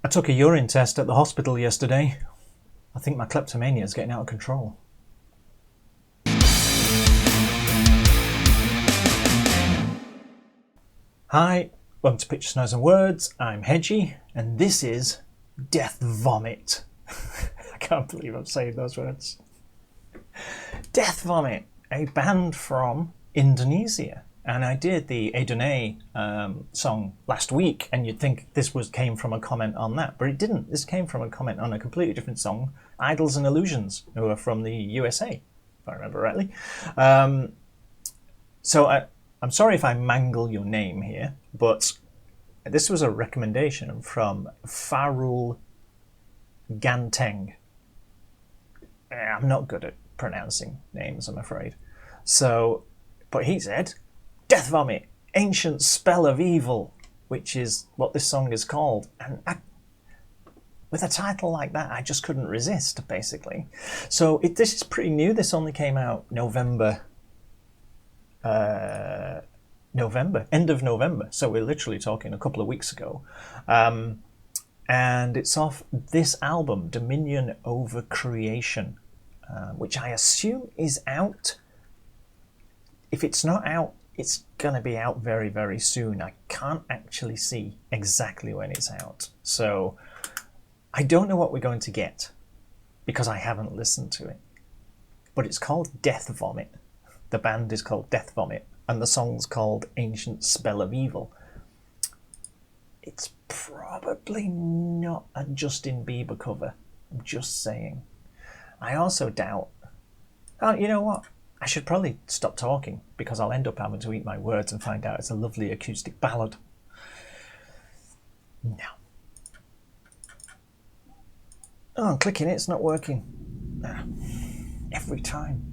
I took a urine test at the hospital yesterday. I think my kleptomania is getting out of control. Hi, welcome to Picture, Snows and Words. I'm Hedgy, and this is Death Vomit. I can't believe I'm saying those words. Death Vomit, a band from Indonesia. And I did the Adonai song last week, and you'd think this came from a comment on that, but it didn't. This came from a comment on a completely different song, Idols and Illusions, who are from the USA, if I remember rightly. So I'm sorry if I mangle your name here, but this was a recommendation from Farul Ganteng. I'm not good at pronouncing names, I'm afraid. So, but he said, Death Vomit, Ancient Spell of Evil, which is what this song is called. And with a title like that, I just couldn't resist, basically. So this is pretty new. This only came out November, end of November. So we're literally talking a couple of weeks ago. And it's off this album, Dominion Over Creation, which I assume is out. If it's not out, it's going to be out very, very soon. I can't actually see exactly when it's out. So I don't know what we're going to get because I haven't listened to it. But it's called Death Vomit. The band is called Death Vomit. And the song's called Ancient Spell of Evil. It's probably not a Justin Bieber cover. I'm just saying. I also doubt... Oh, you know what? I should probably stop talking because I'll end up having to eat my words and find out it's a lovely acoustic ballad. No. Oh, I'm clicking it, it's not working. Every time.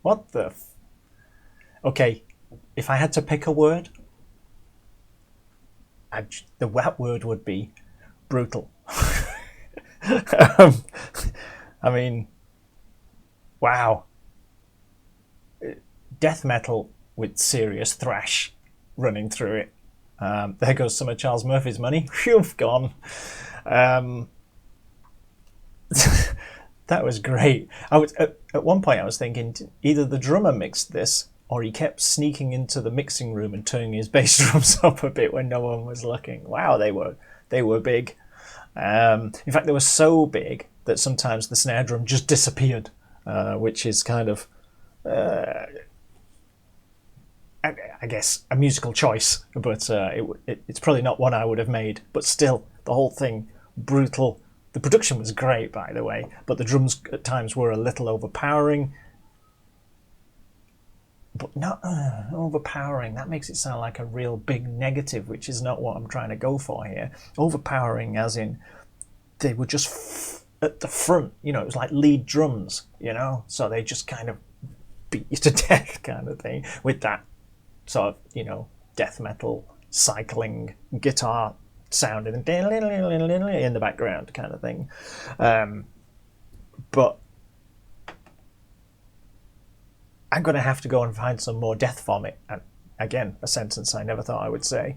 What the? Okay, if I had to pick a word, that word would be brutal. um, I mean, wow. Death metal with serious thrash running through it. There goes some of Charles Murphy's money. Phew, gone. That was great. I was at one point I was thinking either the drummer mixed this or he kept sneaking into the mixing room and turning his bass drums up a bit when no one was looking. Wow, they were big. In fact, they were so big that sometimes the snare drum just disappeared, which is kind of, I guess, a musical choice, but it's probably not one I would have made. But still, the whole thing, brutal. The production was great, by the way, but the drums at times were a little overpowering. But not overpowering. That makes it sound like a real big negative, which is not what I'm trying to go for here. Overpowering as in they were just at the front, it was like lead drums, so they just kind of beat you to death kind of thing with that sort of, death metal cycling guitar sound in the background kind of thing. But I'm going to have to go and find some more Death Vomit. And again, a sentence I never thought I would say.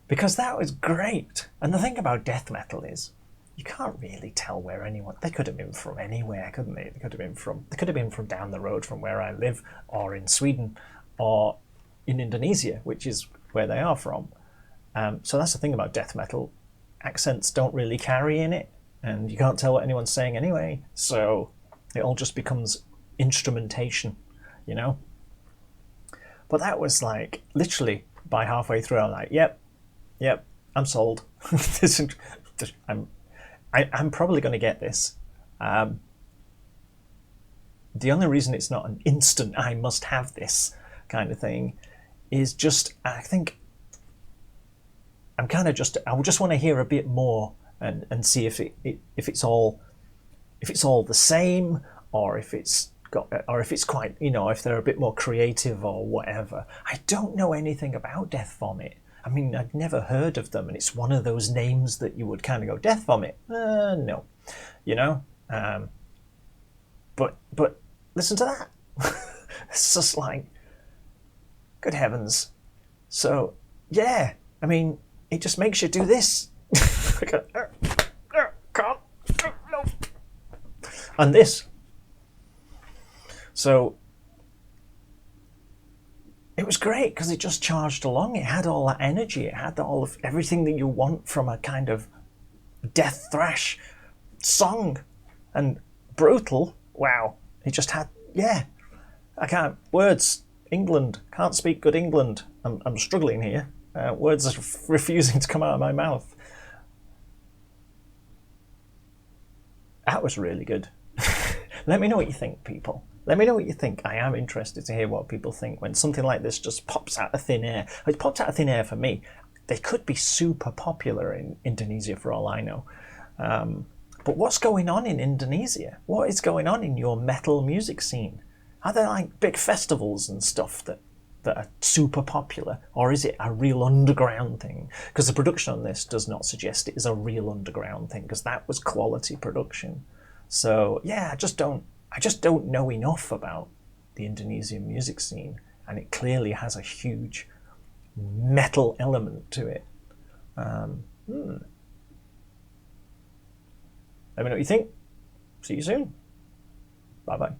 Because that was great. And the thing about death metal is you can't really tell where anyone... They could have been from anywhere, couldn't they? They could have been from down the road from where I live, or in Sweden, or in Indonesia, which is where they are from. So that's the thing about death metal. Accents don't really carry in it, and you can't tell what anyone's saying anyway. So it all just becomes instrumentation, But that was like, literally, by halfway through, I'm like, yep, I'm sold. I'm probably going to get this. The only reason it's not an instant, I must have this kind of thing, is just, I think, I just want to hear a bit more and see if it's all the same, or if it's quite, if they're a bit more creative or whatever. I don't know anything about Death Vomit. I mean, I'd never heard of them, and it's one of those names that you would kind of go, Death Vomit? No, But listen to that. It's just like, good heavens. So, yeah, I mean, it just makes you do this. No. And this. So it was great because it just charged along. It had all that energy. It had all of everything that you want from a kind of death thrash song. And brutal. Wow. It just had, I can't, words, England, can't speak good England. I'm struggling here. Words are refusing to come out of my mouth. That was really good. Let me know what you think, people. Let me know what you think. I am interested to hear what people think when something like this just pops out of thin air. It popped out of thin air for me. They could be super popular in Indonesia for all I know. But what's going on in Indonesia? What is going on in your metal music scene? Are there like big festivals and stuff that are super popular? Or is it a real underground thing? Because the production on this does not suggest it is a real underground thing, because that was quality production. So yeah, I just don't know enough about the Indonesian music scene, and it clearly has a huge metal element to it. Let me know what you think. See you soon. Bye bye.